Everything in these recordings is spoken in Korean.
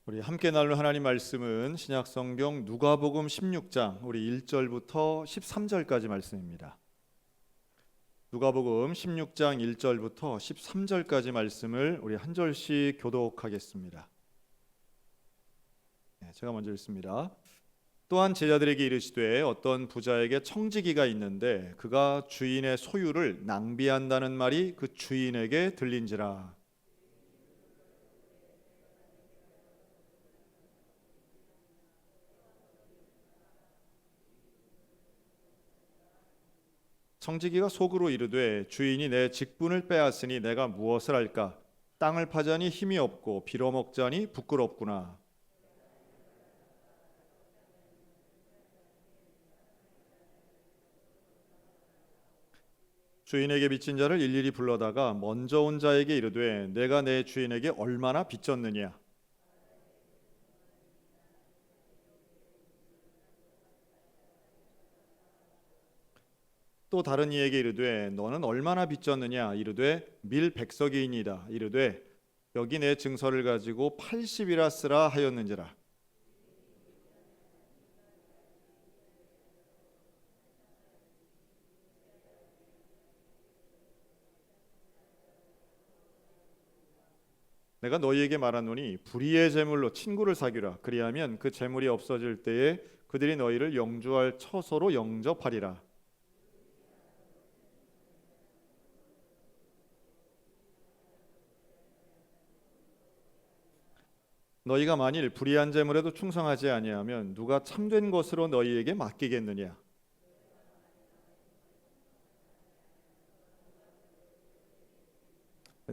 우리 함께 나눌 하나님 말씀은 신약성경 누가복음 16장 우리 1절부터 13절까지 말씀입니다. 누가복음 16장 1절부터 13절까지 말씀을 우리 한 절씩 교독하겠습니다. 제가 먼저 읽습니다. 또한 제자들에게 이르시되 어떤 부자에게 청지기가 있는데 그가 주인의 소유를 낭비한다는 말이 그 주인에게 들린지라. 청지기가 속으로 이르되 주인이 내 직분을 빼앗으니 내가 무엇을 할까? 땅을 파자니 힘이 없고 빌어먹자니 부끄럽구나. 주인에게 빚진 자를 일일이 불러다가 먼저 온 자에게 이르되 내가 내 주인에게 얼마나 빚졌느냐? 또 다른 이에게 이르되 너는 얼마나 빚졌느냐? 이르되 밀백석이니이다. 이르되 여기 내 증서를 가지고 80이라 쓰라 하였는지라. 내가 너희에게 말하노니 불의의 재물로 친구를 사귀라. 그리하면 그 재물이 없어질 때에 그들이 너희를 영주할 처소로 영접하리라. 너희가 만일 불의한 재물에도 충성하지 아니하면 누가 참된 것으로 너희에게 맡기겠느냐?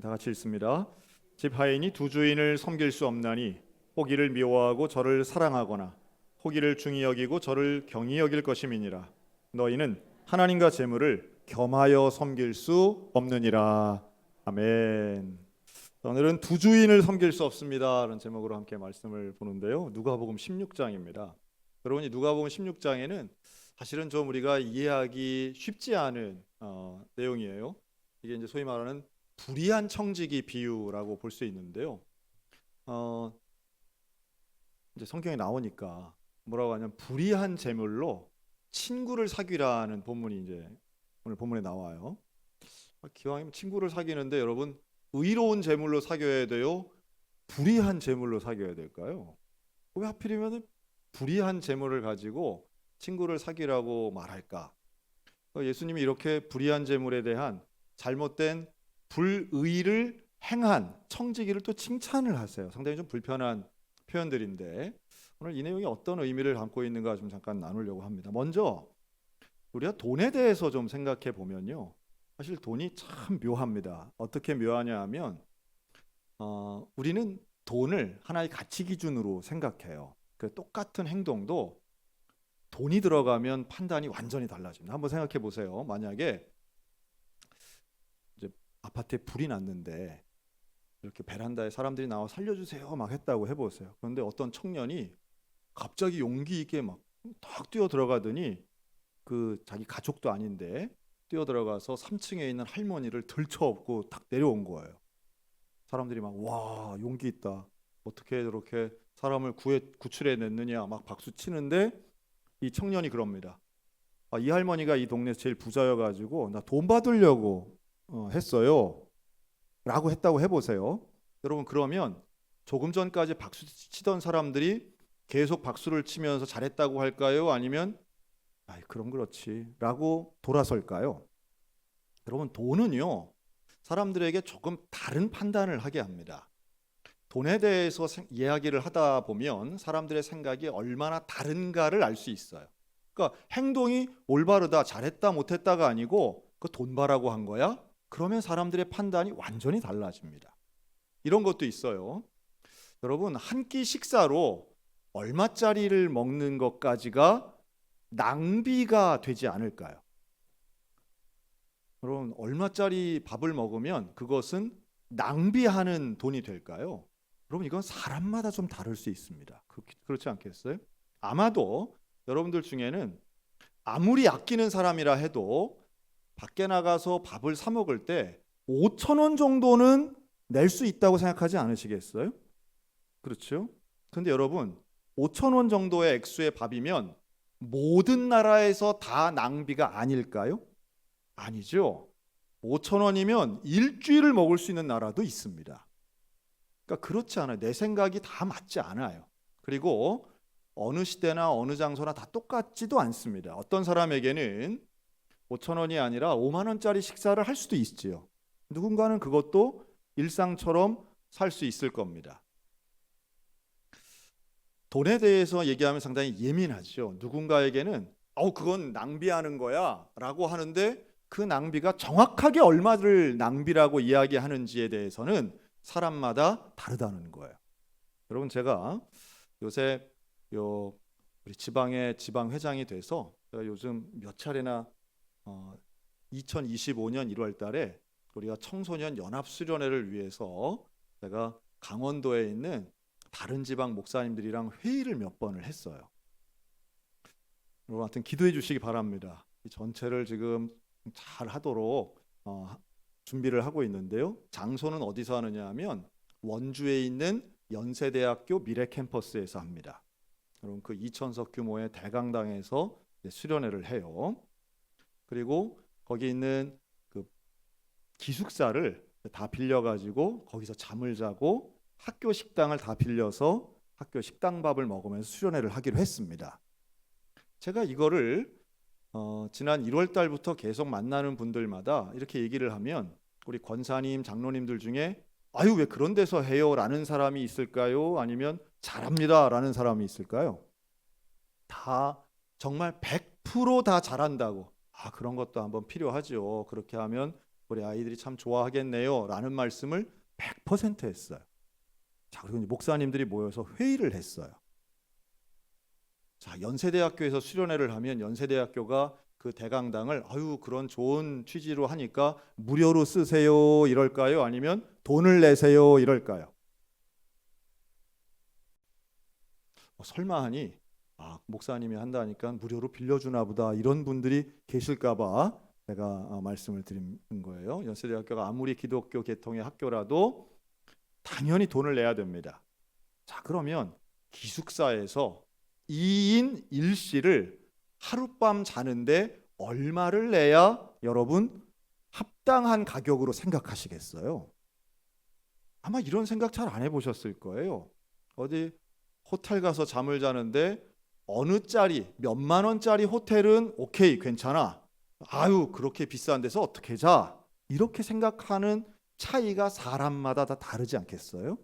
다 같이 읽습니다. 집 하인이 두 주인을 섬길 수 없나니 혹 이를 미워하고 저를 사랑하거나 혹 이를 중히 여기고 저를 경히 여길 것임이니라. 너희는 하나님과 재물을 겸하여 섬길 수 없느니라. 아멘. 오늘은 두 주인을 섬길 수 없습니다 라는 제목으로 함께 말씀을 보는데요, 누가복음 16장입니다. 여러분이 누가복음 16장에는 사실은 좀 우리가 이해하기 쉽지 않은 내용이에요. 이게 이제 소위 말하는 불의한 청지기 비유라고 볼 수 있는데요. 이제 성경에 나오니까 뭐라고 하냐면 불의한 재물로 친구를 사귀라는 본문이 이제 오늘 본문에 나와요. 기왕이면 친구를 사귀는데 여러분, 의로운 재물로 사귀어야 돼요? 불의한 재물로 사귀어야 될까요? 왜 하필이면 불의한 재물을 가지고 친구를 사귀라고 말할까? 예수님이 이렇게 불의한 재물에 대한 잘못된 불의를 행한 청지기를 또 칭찬을 하세요. 상당히 좀 불편한 표현들인데 오늘 이 내용이 어떤 의미를 담고 있는가 좀 잠깐 나누려고 합니다. 먼저 우리가 돈에 대해서 좀 생각해 보면요, 사실 돈이 참 묘합니다. 어떻게 묘하냐 하면 우리는 돈을 하나의 가치 기준으로 생각해요. 그 똑같은 행동도 돈이 들어가면 판단이 완전히 달라집니다. 한번 생각해 보세요. 만약에 이제 아파트에 불이 났는데 이렇게 베란다에 사람들이 나와 살려주세요 막 했다고 해보세요. 그런데 어떤 청년이 갑자기 용기 있게 막 딱 뛰어 들어가더니 그 자기 가족도 아닌데 뛰어 들어가서 3층에 있는 할머니를 들쳐업고 딱 내려온 거예요. 사람들이 막 와, 용기 있다, 어떻게 이렇게 사람을 구출해냈느냐 막 박수 치는데 이 청년이 그럽니다. 이 할머니가 이 동네에서 제일 부자여가지고 나 돈 받으려고 했어요 라고 했다고 해보세요. 여러분, 그러면 조금 전까지 박수 치던 사람들이 계속 박수를 치면서 잘했다고 할까요? 아니면 그럼 그렇지 라고 돌아설까요? 여러분, 돈은요 사람들에게 조금 다른 판단을 하게 합니다. 돈에 대해서 이야기를 하다 보면 사람들의 생각이 얼마나 다른가를 알 수 있어요. 그러니까 행동이 올바르다, 잘했다, 못했다가 아니고 그 돈 바라고 한 거야? 그러면 사람들의 판단이 완전히 달라집니다. 이런 것도 있어요. 여러분, 한 끼 식사로 얼마짜리를 먹는 것까지가 낭비가 되지 않을까요? 여러분, 얼마짜리 밥을 먹으면 그것은 낭비하는 돈이 될까요? 여러분, 이건 사람마다 좀 다를 수 있습니다. 그렇지 않겠어요? 아마도 여러분들 중에는 아무리 아끼는 사람이라 해도 밖에 나가서 밥을 사 먹을 때 5,000원 정도는 낼 수 있다고 생각하지 않으시겠어요? 그렇죠? 근데 여러분 5천 원 정도의 액수의 밥이면 모든 나라에서 다 낭비가 아닐까요? 아니죠. 5천 원이면 일주일을 먹을 수 있는 나라도 있습니다. 그러니까 그렇지 않아요. 내 생각이 다 맞지 않아요. 그리고 어느 시대나 어느 장소나 다 똑같지도 않습니다. 어떤 사람에게는 5천 원이 아니라 5만 원짜리 식사를 할 수도 있지요. 누군가는 그것도 일상처럼 살 수 있을 겁니다. 돈에 대해서 얘기하면 상당히 예민하죠. 누군가에게는 그건 낭비하는 거야 라고 하는데 그 낭비가 정확하게 얼마를 낭비라고 이야기하는지에 대해서는 사람마다 다르다는 거예요. 여러분 제가 요새 우리 지방의 지방회장이 돼서 제가 요즘 몇 차례나 2025년 1월 달에 우리가 청소년 연합수련회를 위해서 제가 강원도에 있는 다른 지방 목사님들이랑 회의를 몇 번을 했어요. 여러분 하여튼 기도해 주시기 바랍니다. 이 전체를 지금 잘 하도록 준비를 하고 있는데요. 장소는 어디서 하느냐 하면 원주에 있는 연세대학교 미래캠퍼스에서 합니다. 여러분 그 2,000석 규모의 대강당에서 수련회를 해요. 그리고 거기 있는 그 기숙사를 다 빌려가지고 거기서 잠을 자고 학교 식당을 다 빌려서 학교 식당밥을 먹으면서 수련회를 하기로 했습니다. 제가 이거를 지난 1월 달부터 계속 만나는 분들마다 이렇게 얘기를 하면 우리 권사님, 장로님들 중에 아유 왜 그런 데서 해요? 라는 사람이 있을까요? 아니면 잘합니다 라는 사람이 있을까요? 다 정말 100% 다 잘한다고 그런 것도 한번 필요하죠. 그렇게 하면 우리 아이들이 참 좋아하겠네요 라는 말씀을 100% 했어요. 자, 그리고 목사님들이 모여서 회의를 했어요. 자, 연세대학교에서 수련회를 하면 연세대학교가 그 대강당을 그런 좋은 취지로 하니까 무료로 쓰세요 이럴까요? 아니면 돈을 내세요 이럴까요? 설마 하니 목사님이 한다니까 무료로 빌려주나 보다 이런 분들이 계실까 봐 제가 말씀을 드린 거예요. 연세대학교가 아무리 기독교 계통의 학교라도 당연히 돈을 내야 됩니다. 자, 그러면 기숙사에서 2인 1실을 하룻밤 자는데 얼마를 내야 여러분 합당한 가격으로 생각하시겠어요? 아마 이런 생각 잘 안 해보셨을 거예요. 어디 호텔 가서 잠을 자는데 어느 짜리 몇만 원짜리 호텔은 오케이 괜찮아. 그렇게 비싼 데서 어떻게 자? 이렇게 생각하는 차이가 사람마다 다 다르지 않겠어요?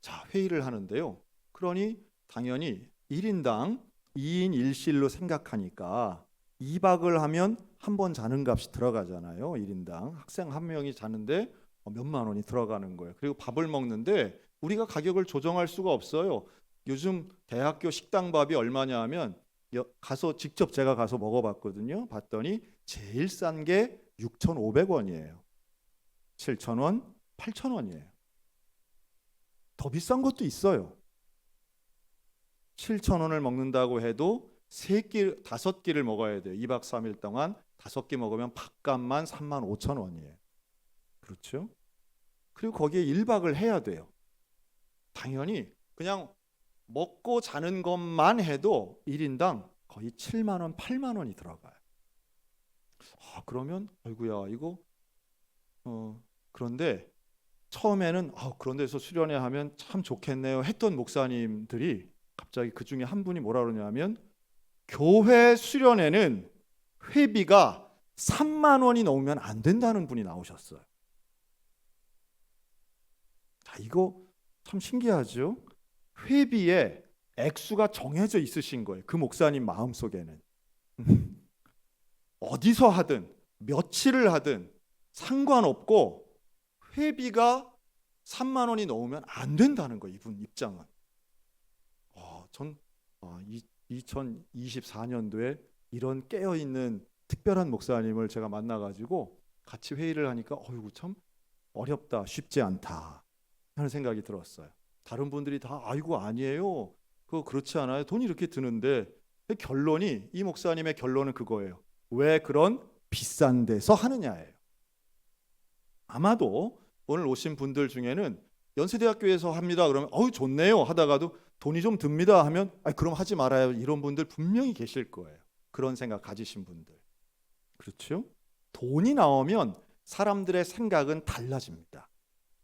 자, 회의를 하는데요. 그러니 당연히 1인당 2인 1실로 생각하니까 2박을 하면 한 번 자는 값이 들어가잖아요. 1인당 학생 한 명이 자는데 몇만 원이 들어가는 거예요. 그리고 밥을 먹는데 우리가 가격을 조정할 수가 없어요. 요즘 대학교 식당밥이 얼마냐 하면 직접 제가 가서 먹어봤거든요. 봤더니 제일 싼 게 6,500원이에요. 7,000원, 8,000원이에요. 더 비싼 것도 있어요. 7,000원을 먹는다고 해도 3끼, 5끼를 먹어야 돼요. 2박 3일 동안 5끼 먹으면 밥값만 35,000원이에요. 그렇죠? 그리고 거기에 1박을 해야 돼요. 당연히 그냥 먹고 자는 것만 해도 1인당 거의 7만 원, 8만 원이 들어가요. 그러면 아이고야 이거 그런데 처음에는 그런 데서 수련회 하면 참 좋겠네요 했던 목사님들이 갑자기 그 중에 한 분이 뭐라 그러냐면 교회 수련회는 회비가 3만 원이 넘으면 안 된다는 분이 나오셨어요. 자, 이거 참 신기하죠? 회비에 액수가 정해져 있으신 거예요. 그 목사님 마음속에는. 어디서 하든 며칠을 하든 상관없고 회비가 3만 원이 넘으면 안 된다는 거예요. 이분 입장은. 전 2024년도에 이런 깨어있는 특별한 목사님을 제가 만나가지고 같이 회의를 하니까 참 어렵다, 쉽지 않다 하는 생각이 들었어요. 다른 분들이 다 아니에요. 그거 그렇지 않아요. 돈이 이렇게 드는데 결론이 이 목사님의 결론은 그거예요. 왜 그런 비싼 데서 하느냐예요. 아마도 오늘 오신 분들 중에는 연세대학교에서 합니다. 그러면 좋네요 하다가도 돈이 좀 듭니다 하면 그럼 하지 말아요. 이런 분들 분명히 계실 거예요. 그런 생각 가지신 분들. 그렇죠? 돈이 나오면 사람들의 생각은 달라집니다.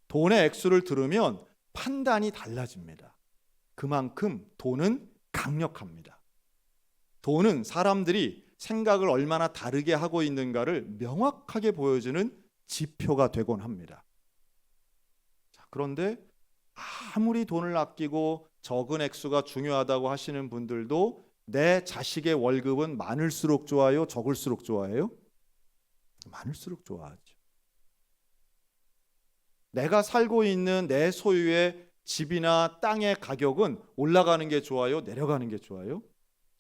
돈의 액수를 들으면 판단이 달라집니다. 그만큼 돈은 강력합니다. 돈은 사람들이 생각을 얼마나 다르게 하고 있는가를 명확하게 보여주는 지표가 되곤 합니다. 자, 그런데 아무리 돈을 아끼고 적은 액수가 중요하다고 하시는 분들도 내 자식의 월급은 많을수록 좋아요? 적을수록 좋아해요? 많을수록 좋아하죠. 내가 살고 있는 내 소유의 집이나 땅의 가격은 올라가는 게 좋아요? 내려가는 게 좋아요?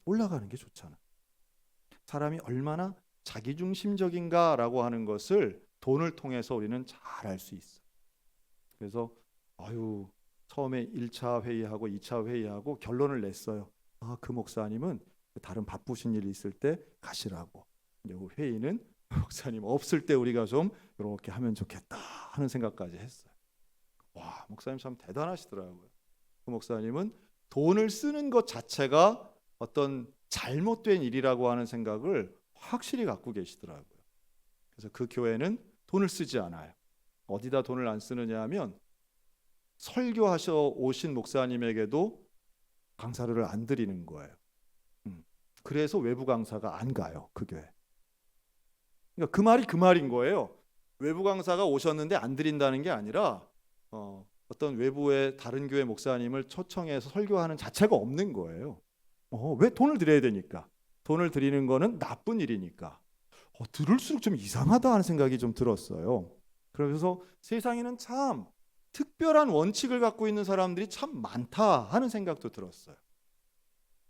올라가는 게 좋잖아. 사람이 얼마나 자기중심적인가라고 하는 것을 돈을 통해서 우리는 잘 알 수 있어. 그래서 처음에 1차 회의하고 2차 회의하고 결론을 냈어요. 그 목사님은 다른 바쁘신 일이 있을 때 가시라고. 회의는 목사님 없을 때 우리가 좀 이렇게 하면 좋겠다 하는 생각까지 했어요. 와, 목사님 참 대단하시더라고요. 그 목사님은 돈을 쓰는 것 자체가 어떤 잘못된 일이라고 하는 생각을 확실히 갖고 계시더라고요. 그래서 그 교회는 돈을 쓰지 않아요. 어디다 돈을 안 쓰느냐 하면 설교하셔 오신 목사님에게도 강사료를 안 드리는 거예요. 그래서 외부 강사가 안 가요, 그 교회. 그러니까 그 말이 그 말인 거예요. 외부 강사가 오셨는데 안 드린다는 게 아니라 어떤 외부의 다른 교회 목사님을 초청해서 설교하는 자체가 없는 거예요. 왜 돈을 드려야 되니까? 돈을 드리는 거는 나쁜 일이니까. 들을수록 좀 이상하다 하는 생각이 좀 들었어요. 그래서 세상에는 참 특별한 원칙을 갖고 있는 사람들이 참 많다 하는 생각도 들었어요.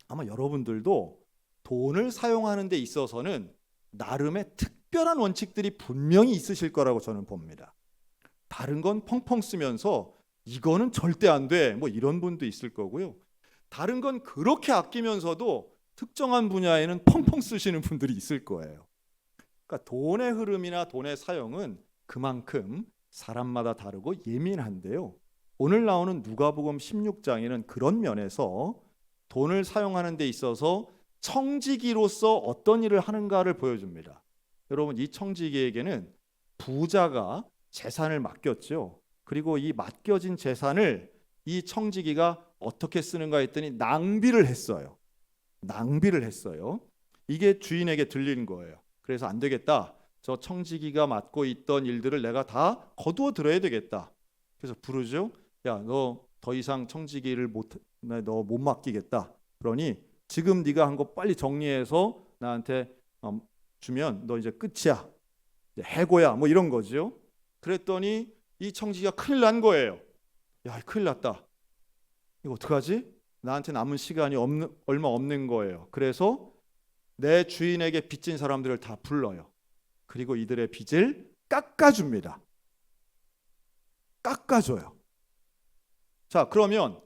아마 여러분들도 돈을 사용하는 데 있어서는 나름의 특별한 원칙들이 분명히 있으실 거라고 저는 봅니다. 다른 건 펑펑 쓰면서 이거는 절대 안 돼, 이런 분도 있을 거고요. 다른 건 그렇게 아끼면서도 특정한 분야에는 펑펑 쓰시는 분들이 있을 거예요. 그러니까 돈의 흐름이나 돈의 사용은 그만큼 사람마다 다르고 예민한데요. 오늘 나오는 누가복음 16장에는 그런 면에서 돈을 사용하는 데 있어서 청지기로서 어떤 일을 하는가를 보여줍니다. 여러분, 이 청지기에게는 부자가 재산을 맡겼죠. 그리고 이 맡겨진 재산을 이 청지기가 어떻게 쓰는가 했더니 낭비를 했어요. 이게 주인에게 들린 거예요. 그래서 안 되겠다. 저 청지기가 맡고 있던 일들을 내가 다 거두어 들어야 되겠다. 그래서 부르죠. 야, 너 더 이상 청지기를 너 못 맡기겠다. 그러니 지금 네가 한 거 빨리 정리해서 나한테 주면 너 이제 끝이야. 이제 해고야. 이런 거죠. 그랬더니 이 청지기가 큰일 난 거예요. 야, 큰일 났다. 이거 어떡하지? 나한테 남은 시간이 얼마 없는 거예요. 그래서 내 주인에게 빚진 사람들을 다 불러요. 그리고 이들의 빚을 깎아줍니다. 깎아줘요. 자, 그러면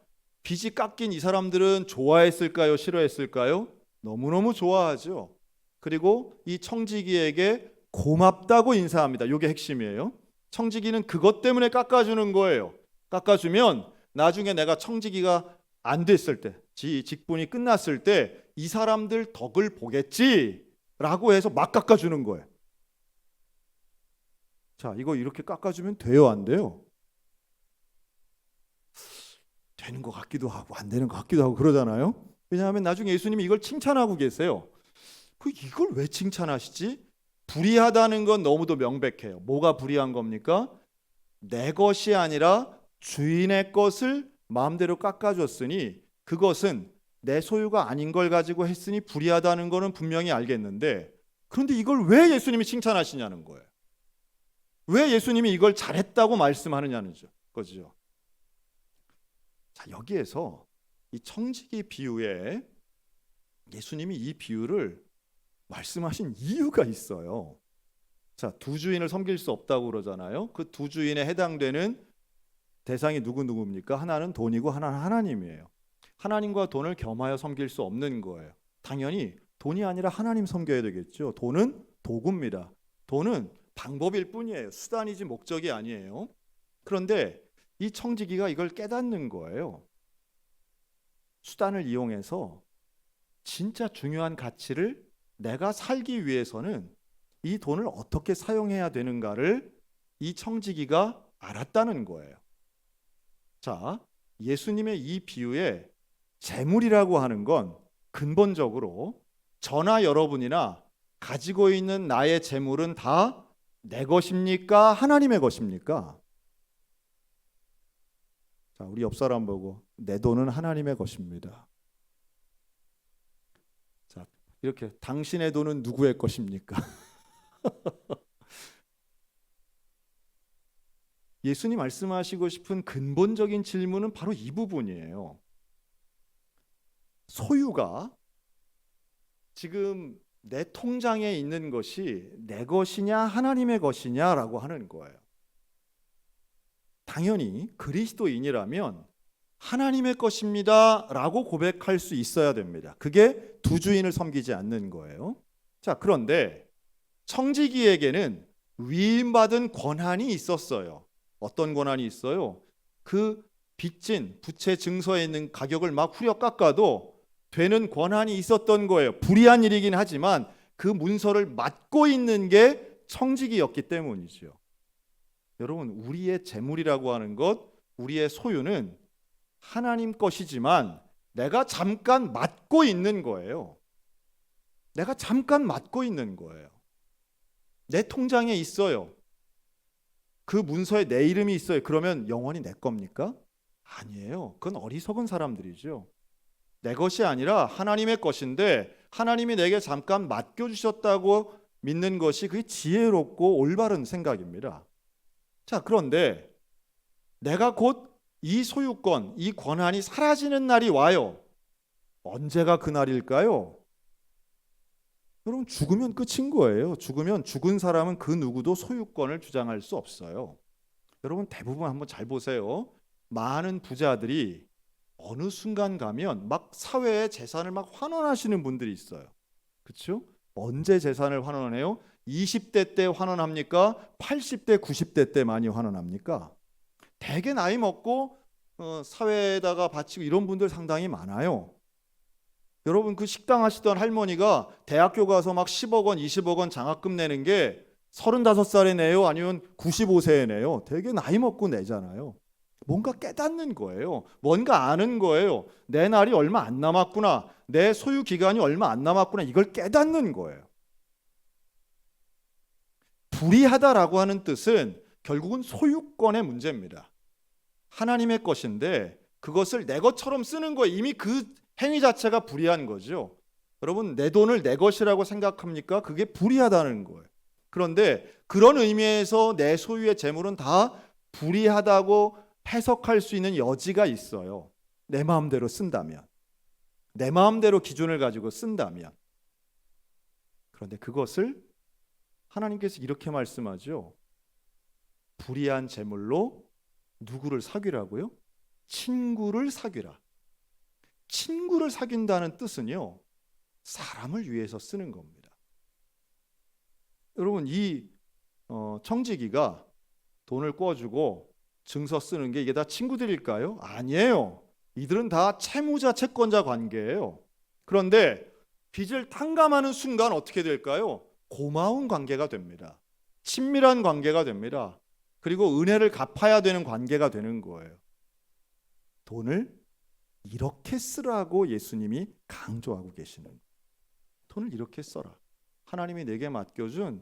빚이 깎인 이 사람들은 좋아했을까요? 싫어했을까요? 너무너무 좋아하죠. 그리고 이 청지기에게 고맙다고 인사합니다. 이게 핵심이에요. 청지기는 그것 때문에 깎아주는 거예요. 깎아주면 나중에 내가 청지기가 안 됐을 때, 직분이 끝났을 때 이 사람들 덕을 보겠지라고 해서 막 깎아주는 거예요. 자, 이거 이렇게 깎아주면 돼요, 안 돼요? 되는 것 같기도 하고 안 되는 것 같기도 하고 그러잖아요. 왜냐하면 나중에 예수님이 이걸 칭찬하고 계세요. 이걸 왜 칭찬하시지? 불의하다는 건 너무도 명백해요. 뭐가 불의한 겁니까? 내 것이 아니라 주인의 것을 마음대로 깎아줬으니 그것은 내 소유가 아닌 걸 가지고 했으니 불의하다는 거는 분명히 알겠는데, 그런데 이걸 왜 예수님이 칭찬하시냐는 거예요. 왜 예수님이 이걸 잘했다고 말씀하느냐는 거죠. 자, 여기에서 이 청지기 비유에 예수님이 이 비유를 말씀하신 이유가 있어요. 자, 두 주인을 섬길 수 없다고 그러잖아요. 그 두 주인에 해당되는 대상이 누구입니까? 하나는 돈이고 하나는 하나님이에요. 하나님과 돈을 겸하여 섬길 수 없는 거예요. 당연히 돈이 아니라 하나님 섬겨야 되겠죠. 돈은 도구입니다. 돈은 방법일 뿐이에요. 수단이지 목적이 아니에요. 그런데 이 청지기가 이걸 깨닫는 거예요. 수단을 이용해서 진짜 중요한 가치를 내가 살기 위해서는 이 돈을 어떻게 사용해야 되는가를 이 청지기가 알았다는 거예요. 자, 예수님의 이 비유에 재물이라고 하는 건 근본적으로 저나 여러분이나 가지고 있는 나의 재물은 다 내 것입니까? 하나님의 것입니까? 자, 우리 옆 사람 보고 내 돈은 하나님의 것입니다. 자, 이렇게 당신의 돈은 누구의 것입니까? 예수님 말씀하시고 싶은 근본적인 질문은 바로 이 부분이에요. 소유가 지금 내 통장에 있는 것이 내 것이냐 하나님의 것이냐라고 하는 거예요. 당연히 그리스도인이라면 하나님의 것입니다 라고 고백할 수 있어야 됩니다. 그게 두 주인을 섬기지 않는 거예요. 자, 그런데 청지기에게는 위임받은 권한이 있었어요. 어떤 권한이 있어요? 그 빚진 부채 증서에 있는 가격을 막 후려 깎아도 되는 권한이 있었던 거예요. 불의한 일이긴 하지만 그 문서를 맡고 있는 게 청지기였기 때문이죠. 여러분, 우리의 재물이라고 하는 것, 우리의 소유는 하나님 것이지만 내가 잠깐 맡고 있는 거예요. 내가 잠깐 맡고 있는 거예요. 내 통장에 있어요. 그 문서에 내 이름이 있어요. 그러면 영원히 내 겁니까? 아니에요. 그건 어리석은 사람들이죠. 내 것이 아니라 하나님의 것인데 하나님이 내게 잠깐 맡겨주셨다고 믿는 것이 그게 지혜롭고 올바른 생각입니다. 자, 그런데 내가 곧 이 소유권, 이 권한이 사라지는 날이 와요. 언제가 그 날일까요? 여러분, 죽으면 끝인 거예요. 죽으면 죽은 사람은 그 누구도 소유권을 주장할 수 없어요. 여러분, 대부분 한번 잘 보세요. 많은 부자들이 어느 순간 가면 막 사회의 재산을 막 환원하시는 분들이 있어요. 그렇죠? 언제 재산을 환원해요? 20대 때 환원합니까? 80대, 90대 때 많이 환원합니까? 되게 나이 먹고 사회에다가 바치고 이런 분들 상당히 많아요. 여러분, 그 식당 하시던 할머니가 대학교 가서 막 10억 원, 20억 원 장학금 내는 게 35살에 내요? 아니면 95세에 내요? 되게 나이 먹고 내잖아요. 뭔가 깨닫는 거예요. 뭔가 아는 거예요. 내 날이 얼마 안 남았구나. 내 소유 기간이 얼마 안 남았구나. 이걸 깨닫는 거예요. 불의하다라고 하는 뜻은 결국은 소유권의 문제입니다. 하나님의 것인데 그것을 내 것처럼 쓰는 거예요. 이미 그 행위 자체가 불의한 거죠. 여러분, 내 돈을 내 것이라고 생각합니까? 그게 불의하다는 거예요. 그런데 그런 의미에서 내 소유의 재물은 다 불의하다고 해석할 수 있는 여지가 있어요. 내 마음대로 쓴다면, 내 마음대로 기준을 가지고 쓴다면. 그런데 그것을 하나님께서 이렇게 말씀하죠. 불의한 재물로 누구를 사귀라고요? 친구를 사귀라. 친구를 사귄다는 뜻은요, 사람을 위해서 쓰는 겁니다. 여러분, 이 청지기가 돈을 꿔주고 증서 쓰는 게 이게 다 친구들일까요? 아니에요. 이들은 다 채무자 채권자 관계예요. 그런데 빚을 탕감하는 순간 어떻게 될까요? 고마운 관계가 됩니다. 친밀한 관계가 됩니다. 그리고 은혜를 갚아야 되는 관계가 되는 거예요. 돈을 이렇게 쓰라고 예수님이 강조하고 계시는 거예요. 돈을 이렇게 써라. 하나님이 내게 맡겨준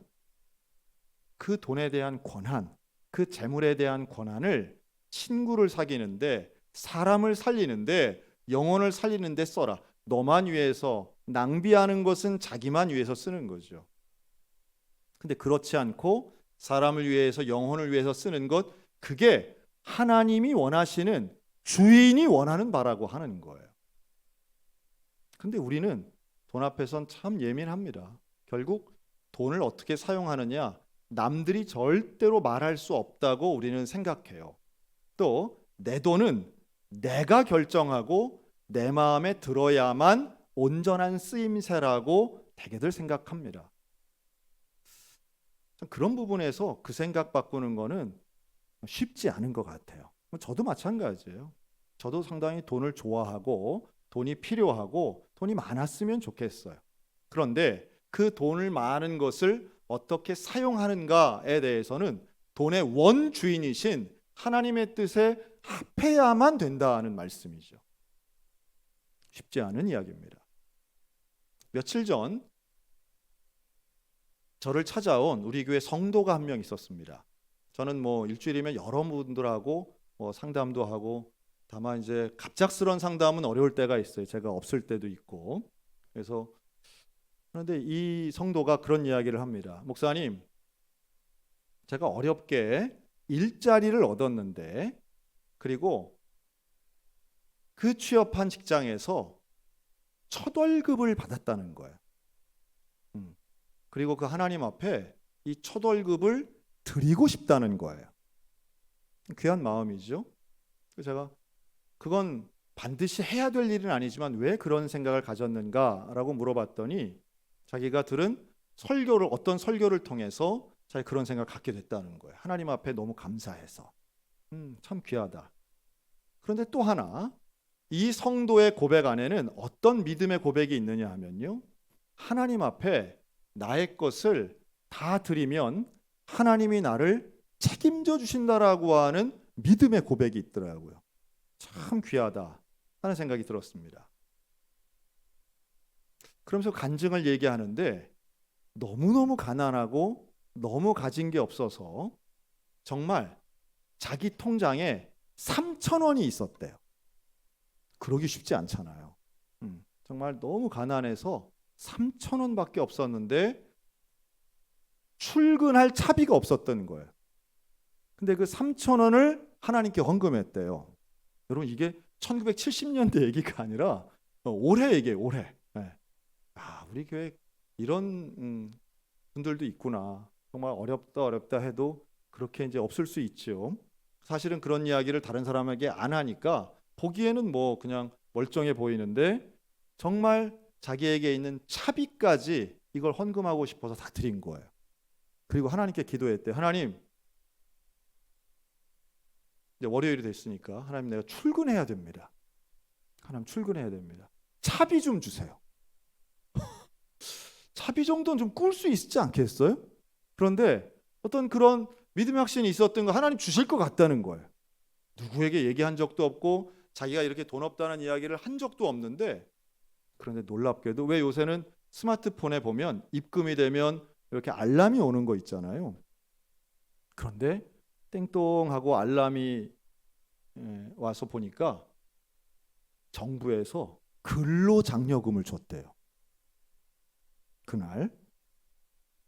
그 돈에 대한 권한, 그 재물에 대한 권한을 친구를 사귀는데, 사람을 살리는데, 영혼을 살리는데 써라. 너만 위해서, 낭비하는 것은 자기만 위해서 쓰는 거죠. 근데 그렇지 않고 사람을 위해서, 영혼을 위해서 쓰는 것, 그게 하나님이 원하시는, 주인이 원하는 바라고 하는 거예요. 근데 우리는 돈 앞에선 참 예민합니다. 결국 돈을 어떻게 사용하느냐, 남들이 절대로 말할 수 없다고 우리는 생각해요. 또 내 돈은 내가 결정하고 내 마음에 들어야만 온전한 쓰임새라고 대개들 생각합니다. 그런 부분에서 그 생각 바꾸는 거는 쉽지 않은 것 같아요. 저도 마찬가지예요. 저도 상당히 돈을 좋아하고 돈이 필요하고 돈이 많았으면 좋겠어요. 그런데 그 돈을 많은 것을 어떻게 사용하는가에 대해서는 돈의 원주인이신 하나님의 뜻에 합해야만 된다는 말씀이죠. 쉽지 않은 이야기입니다. 며칠 전 저를 찾아온 우리 교회 성도가 한 명 있었습니다. 저는 일주일이면 여러 분들하고 상담도 하고, 다만 이제 갑작스러운 상담은 어려울 때가 있어요. 제가 없을 때도 있고. 그런데 이 성도가 그런 이야기를 합니다. 목사님, 제가 어렵게 일자리를 얻었는데, 그리고 그 취업한 직장에서 첫 월급을 받았다는 거예요. 그리고 그 하나님 앞에 이 첫 월급을 드리고 싶다는 거예요. 귀한 마음이죠. 제가 그건 반드시 해야 될 일은 아니지만 왜 그런 생각을 가졌는가라고 물어봤더니 자기가 들은 설교를, 어떤 설교를 통해서 자기 그런 생각을 갖게 됐다는 거예요. 하나님 앞에 너무 감사해서. 참 귀하다. 그런데 또 하나, 이 성도의 고백 안에는 어떤 믿음의 고백이 있느냐 하면요, 하나님 앞에 나의 것을 다 드리면 하나님이 나를 책임져 주신다라고 하는 믿음의 고백이 있더라고요. 참 귀하다 하는 생각이 들었습니다. 그러면서 간증을 얘기하는데 너무너무 가난하고 너무 가진 게 없어서 정말 자기 통장에 3,000원이 있었대요. 그러기 쉽지 않잖아요. 정말 너무 가난해서 3,000원밖에 없었는데 출근할 차비가 없었던 거예요. 근데 그 3,000원을 하나님께 헌금했대요. 여러분, 이게 1970년대 얘기가 아니라 올해 얘기예요. 올해. 네. 우리 교회 이런 분들도 있구나. 정말 어렵다 해도 그렇게 이제 없을 수 있죠. 사실은 그런 이야기를 다른 사람에게 안 하니까 보기에는 그냥 멀쩡해 보이는데 정말 자기에게 있는 차비까지 이걸 헌금하고 싶어서 다 드린 거예요. 그리고 하나님께 기도했대요. 하나님, 이제 월요일이 됐으니까 하나님, 내가 출근해야 됩니다. 하나님, 출근해야 됩니다. 차비 좀 주세요. 차비 정도는 좀 꿀 수 있지 않겠어요? 그런데 어떤 그런 믿음의 확신이 있었던 거 하나님 주실 것 같다는 거예요. 누구에게 얘기한 적도 없고 자기가 이렇게 돈 없다는 이야기를 한 적도 없는데, 그런데 놀랍게도 왜 요새는 스마트폰에 보면 입금이 되면 이렇게 알람이 오는 거 있잖아요. 그런데 땡똥하고 알람이 와서 보니까 정부에서 근로장려금을 줬대요. 그날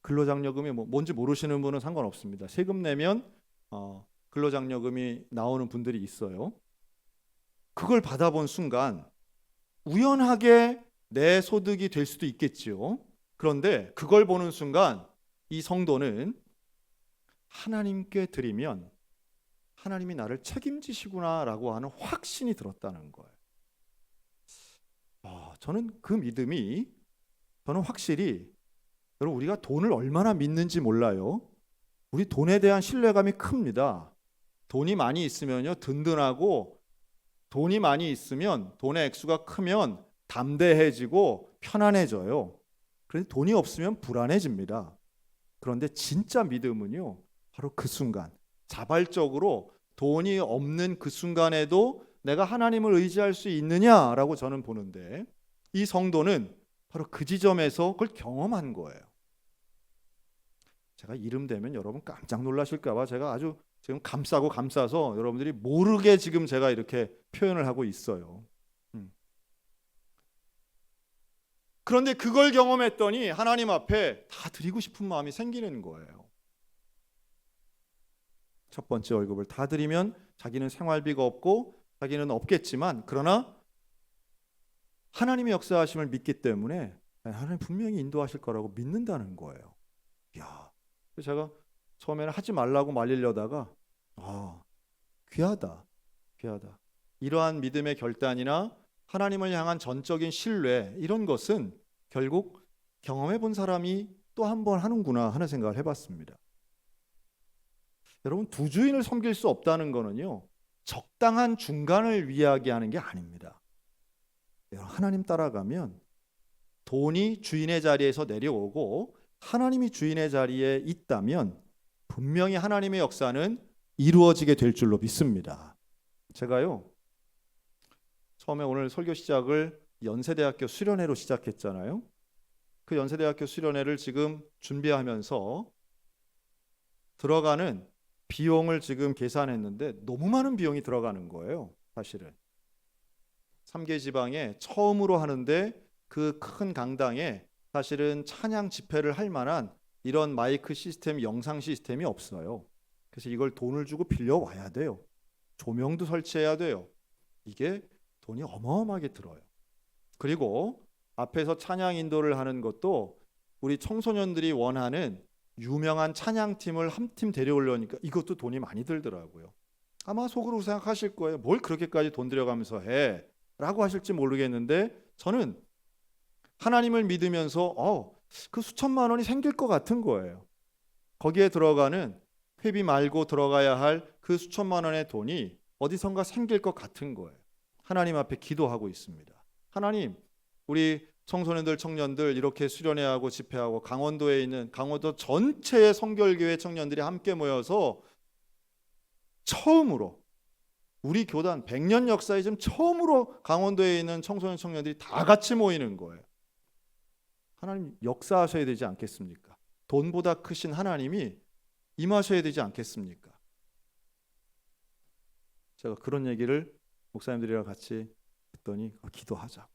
근로장려금이 뭔지 모르시는 분은 상관없습니다. 세금 내면 근로장려금이 나오는 분들이 있어요. 그걸 받아본 순간 우연하게 내 소득이 될 수도 있겠지요. 그런데 그걸 보는 순간 이 성도는 하나님께 드리면 하나님이 나를 책임지시구나라고 하는 확신이 들었다는 거예요. 저는 그 믿음이, 저는 확실히, 여러분, 우리가 돈을 얼마나 믿는지 몰라요. 우리 돈에 대한 신뢰감이 큽니다. 돈이 많이 있으면요, 든든하고, 돈이 많이 있으면, 돈의 액수가 크면 담대해지고 편안해져요. 그런데 돈이 없으면 불안해집니다. 그런데 진짜 믿음은요, 바로 그 순간, 자발적으로 돈이 없는 그 순간에도 내가 하나님을 의지할 수 있느냐라고 저는 보는데, 이 성도는 바로 그 지점에서 그걸 경험한 거예요. 제가 이름 대면 여러분 깜짝 놀라실까 봐 제가 아주 지금 감싸서 여러분들이 모르게 지금 제가 이렇게 표현을 하고 있어요. 그런데 그걸 경험했더니 하나님 앞에 다 드리고 싶은 마음이 생기는 거예요. 첫 번째 월급을 다 드리면 자기는 생활비가 없고 자기는 없겠지만, 그러나 하나님의 역사하심을 믿기 때문에 하나님 분명히 인도하실 거라고 믿는다는 거예요. 제가 처음에는 하지 말라고 말리려다가 귀하다. 이러한 믿음의 결단이나 하나님을 향한 전적인 신뢰, 이런 것은 결국 경험해 본 사람이 또 한 번 하는구나 하는 생각을 해봤습니다. 여러분, 두 주인을 섬길 수 없다는 거는요, 적당한 중간을 이야기하는 게 아닙니다. 하나님 따라가면 돈이 주인의 자리에서 내려오고 하나님이 주인의 자리에 있다면 분명히 하나님의 역사는 이루어지게 될 줄로 믿습니다. 제가요, 처음에 오늘 설교 시작을 연세대학교 수련회로 시작했잖아요. 그 연세대학교 수련회를 지금 준비하면서 들어가는 비용을 지금 계산했는데 너무 많은 비용이 들어가는 거예요. 사실은 3개 지방에 처음으로 하는데 그 큰 강당에 사실은 찬양 집회를 할 만한 이런 마이크 시스템, 영상 시스템이 없어요. 그래서 이걸 돈을 주고 빌려와야 돼요. 조명도 설치해야 돼요. 이게 돈이 어마어마하게 들어요. 그리고 앞에서 찬양 인도를 하는 것도 우리 청소년들이 원하는 유명한 찬양팀을 한 팀 데려오려니까 이것도 돈이 많이 들더라고요. 아마 속으로 생각하실 거예요. 뭘 그렇게까지 돈 들여가면서 해? 라고 하실지 모르겠는데 저는 하나님을 믿으면서 그 수천만 원이 생길 것 같은 거예요. 거기에 들어가는 회비 말고 들어가야 할 그 수천만 원의 돈이 어디선가 생길 것 같은 거예요. 하나님 앞에 기도하고 있습니다. 하나님, 우리 청소년들, 청년들 이렇게 수련회하고 집회하고 강원도에 있는 강원도 전체의 성결교회 청년들이 함께 모여서 처음으로 우리 교단 100년 역사에 지금 처음으로 강원도에 있는 청소년, 청년들이 다 같이 모이는 거예요. 하나님 역사하셔야 되지 않겠습니까? 돈보다 크신 하나님이 임하셔야 되지 않겠습니까? 제가 그런 얘기를 목사님들이랑 같이 했더니 기도하자.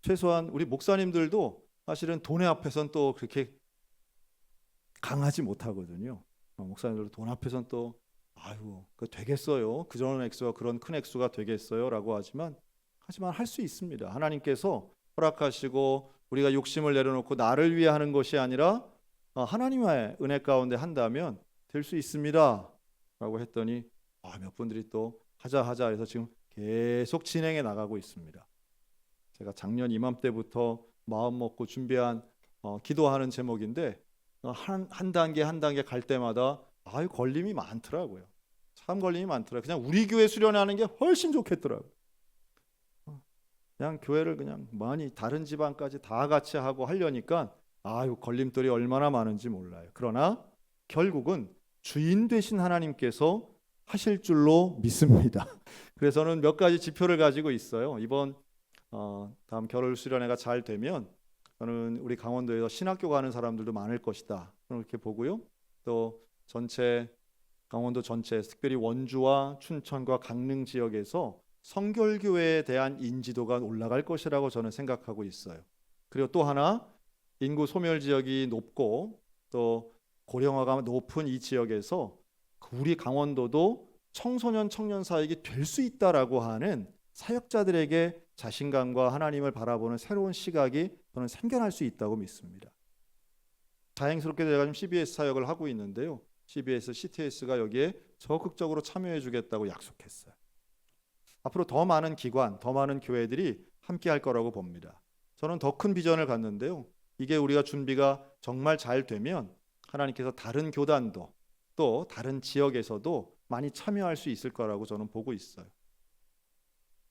최소한 우리 목사님들도 사실은 돈의 앞에서는 또 그렇게 강하지 못하거든요. 목사님들도 돈 앞에서는 또 그 되겠어요? 그 정도 액수가 그런 큰 액수가 되겠어요? 라고 하지만 할 수 있습니다. 하나님께서 허락하시고 우리가 욕심을 내려놓고 나를 위해 하는 것이 아니라 하나님의 은혜 가운데 한다면 될 수 있습니다. 라고 했더니 몇 분들이 또 하자 해서 지금 계속 진행해 나가고 있습니다. 제가 작년 이맘때부터 마음 먹고 준비한 기도하는 제목인데 한 단계 한 단계 갈 때마다 걸림이 많더라고요. 참 걸림이 많더라고요. 그냥 우리 교회 수련하는 게 훨씬 좋겠더라고요. 그냥 교회를 그냥 많이 다른 지방까지 다 같이 하고 하려니까 걸림돌이 얼마나 많은지 몰라요. 그러나 결국은 주인 되신 하나님께서 하실 줄로 믿습니다. 그래서 저는 몇 가지 지표를 가지고 있어요. 이번 다음 겨울 수련회가 잘 되면 저는 우리 강원도에서 신학교 가는 사람들도 많을 것이다. 그렇게 보고요. 또 강원도 전체, 특별히 원주와 춘천과 강릉 지역에서 성결교회에 대한 인지도가 올라갈 것이라고 저는 생각하고 있어요. 그리고 또 하나, 인구 소멸 지역이 높고 또 고령화가 높은 이 지역에서 우리 강원도도 청소년 청년 사역이 될 수 있다라고 하는 사역자들에게 자신감과 하나님을 바라보는 새로운 시각이 저는 생겨날 수 있다고 믿습니다. 다행스럽게 제가 지금 CBS 사역을 하고 있는데요. CBS, CTS가 여기에 적극적으로 참여해 주겠다고 약속했어요. 앞으로 더 많은 기관, 더 많은 교회들이 함께 할 거라고 봅니다. 저는 더 큰 비전을 갖는데요. 이게 우리가 준비가 정말 잘 되면 하나님께서 다른 교단도 또 다른 지역에서도 많이 참여할 수 있을 거라고 저는 보고 있어요.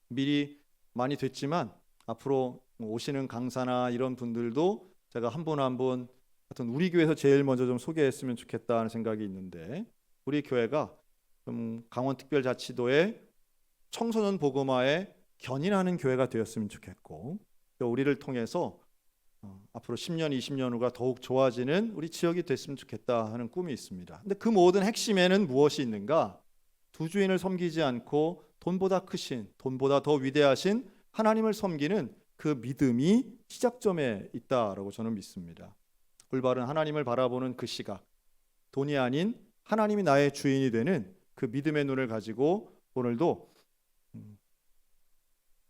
미리 많이 됐지만 앞으로 오시는 강사나 이런 분들도 제가 한 분 한 분 하여튼 우리 교회에서 제일 먼저 좀 소개했으면 좋겠다는 생각이 있는데 우리 교회가 좀 강원특별자치도의 청소년 복음화에 견인하는 교회가 되었으면 좋겠고 또 우리를 통해서 앞으로 10년, 20년 후가 더욱 좋아지는 우리 지역이 됐으면 좋겠다 하는 꿈이 있습니다. 근데 그 모든 핵심에는 무엇이 있는가? 두 주인을 섬기지 않고 돈보다 크신, 돈보다 더 위대하신 하나님을 섬기는 그 믿음이 시작점에 있다라고 저는 믿습니다. 올바른 하나님을 바라보는 그 시각, 돈이 아닌 하나님이 나의 주인이 되는 그 믿음의 눈을 가지고 오늘도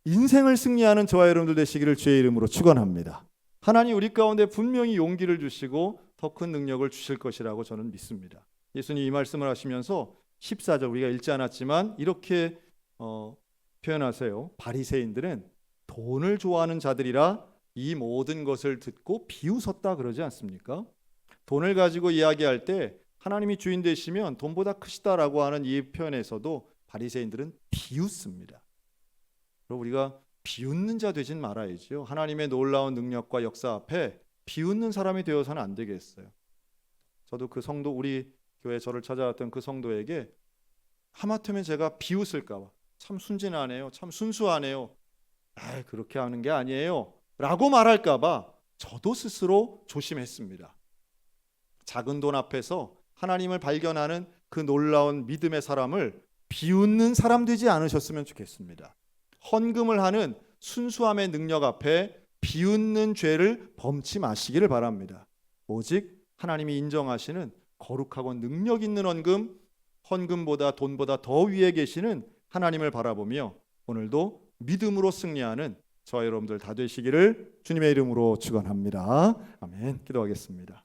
인생을 승리하는 저와 여러분들 되시기를 주의 이름으로 축원합니다. 하나님 우리 가운데 분명히 용기를 주시고 더 큰 능력을 주실 것이라고 저는 믿습니다. 예수님 이 말씀을 하시면서 14절 우리가 읽지 않았지만 이렇게 표현하세요. 바리새인들은 돈을 좋아하는 자들이라 이 모든 것을 듣고 비웃었다 그러지 않습니까? 돈을 가지고 이야기할 때 하나님이 주인 되시면 돈보다 크시다라고 하는 이 표현에서도 바리새인들은 비웃습니다. 그리고 우리가 비웃는 자 되진 말아야죠. 하나님의 놀라운 능력과 역사 앞에 비웃는 사람이 되어서는 안 되겠어요. 저도 그 성도, 우리 교회 저를 찾아왔던 그 성도에게 하마터면 제가 비웃을까 봐, 참 순진하네요, 참 순수하네요, 그렇게 하는 게 아니에요 라고 말할까 봐 저도 스스로 조심했습니다. 작은 돈 앞에서 하나님을 발견하는 그 놀라운 믿음의 사람을 비웃는 사람 되지 않으셨으면 좋겠습니다. 헌금을 하는 순수함의 능력 앞에 비웃는 죄를 범치 마시기를 바랍니다. 오직 하나님이 인정하시는 거룩하고 능력 있는 헌금보다 돈보다 더 위에 계시는 하나님을 바라보며 오늘도 믿음으로 승리하는 저와 여러분들 다 되시기를 주님의 이름으로 축원합니다. 아멘. 기도하겠습니다.